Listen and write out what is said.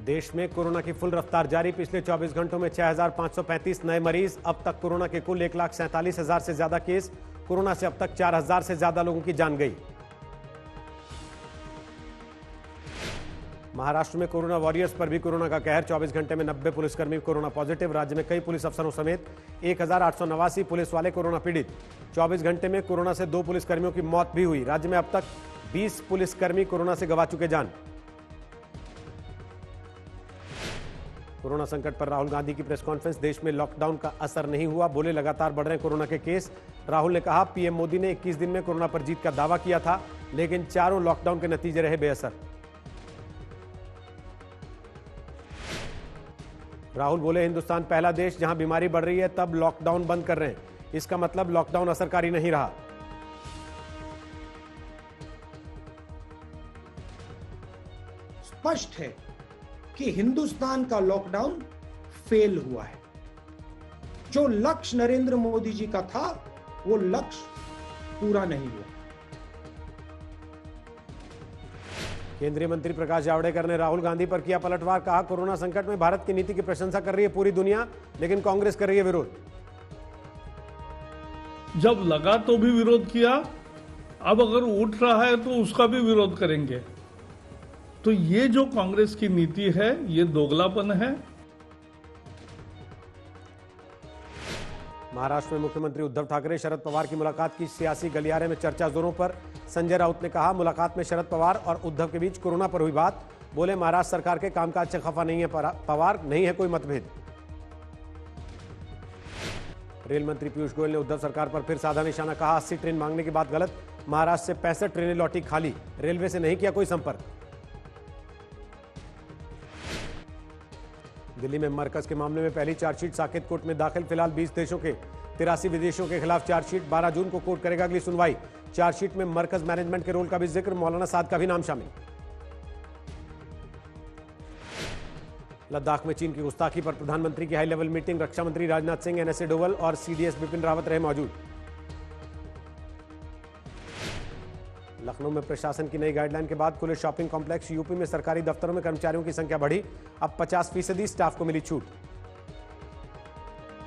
देश में कोरोना की फुल रफ्तार जारी। पिछले 24 घंटों में 6,535 नए मरीज। अब तक कोरोना के कुल 1,47,000 से ज्यादा केस। कोरोना से अब तक 4,000 से ज्यादा लोगों की जान गई। महाराष्ट्र में कोरोना वॉरियर्स पर भी कोरोना का कहर। 24 घंटे में 90 पुलिसकर्मी कोरोना पॉजिटिव। राज्य में कई पुलिस अफसरों समेत 1,889 पुलिस वाले कोरोना पीड़ित। 24 घंटे में कोरोना से 2 पुलिसकर्मियों की मौत भी हुई। राज्य में अब तक 20 पुलिसकर्मी कोरोना से गंवा चुके जान। कोरोना संकट पर राहुल गांधी की प्रेस कॉन्फ्रेंस। देश में लॉकडाउन का असर नहीं हुआ, बोले लगातार बढ़ रहे कोरोना के केस। राहुल ने कहा, पीएम मोदी ने 21 दिन में कोरोना पर जीत का दावा किया था, लेकिन चारों लॉकडाउन के नतीजे रहे बेअसर। राहुल बोले, हिंदुस्तान पहला देश जहां बीमारी बढ़ रही है तब लॉकडाउन बंद कर रहे हैं, इसका मतलब लॉकडाउन असरकारी नहीं रहा। स्पष्ट है कि हिंदुस्तान का लॉकडाउन फेल हुआ है। जो लक्ष्य नरेंद्र मोदी जी का था वो लक्ष्य पूरा नहीं हुआ। केंद्रीय मंत्री प्रकाश जावड़ेकर ने राहुल गांधी पर किया पलटवार। कहा, कोरोना संकट में भारत की नीति की प्रशंसा कर रही है पूरी दुनिया, लेकिन कांग्रेस कर रही है विरोध। जब लगा तो भी विरोध किया, अब अगर उठ रहा है तो उसका भी विरोध करेंगे। तो ये जो कांग्रेस की नीति है ये दोगलापन है। महाराष्ट्र में मुख्यमंत्री उद्धव ठाकरे शरद पवार की मुलाकात की सियासी गलियारे में चर्चा जोरों पर। संजय राउत ने कहा, मुलाकात में शरद पवार और उद्धव के बीच कोरोना पर हुई बात। बोले, महाराष्ट्र सरकार के कामकाज से खफा नहीं है पवार, नहीं है कोई मतभेद। रेल मंत्री पीयूष गोयल ने उद्धव सरकार पर फिर साधा निशाना। कहा, 80 ट्रेन मांगने की बात गलत, महाराष्ट्र से 65 ट्रेनें लौटी खाली, रेलवे से नहीं किया कोई संपर्क। दिल्ली में मरकज के मामले में पहली चार्जशीट साकेत कोर्ट में दाखिल। फिलहाल 20 देशों के 83 विदेशियों के खिलाफ चार्जशीट। 12 जून को कोर्ट करेगा अगली सुनवाई। चार्जशीट में मरकज मैनेजमेंट के रोल का भी जिक्र, मौलाना साद का भी नाम शामिल। लद्दाख में चीन की गुस्ताखी पर प्रधानमंत्री की हाई लेवल मीटिंग। रक्षा मंत्री राजनाथ सिंह, एनएसए डोवल और सीडीएस बिपिन रावत रहे मौजूद। लखनऊ में प्रशासन की नई गाइडलाइन के बाद खुले शॉपिंग कॉम्प्लेक्स। यूपी में सरकारी दफ्तरों में कर्मचारियों की संख्या बढ़ी, अब 50% स्टाफ को मिली छूट।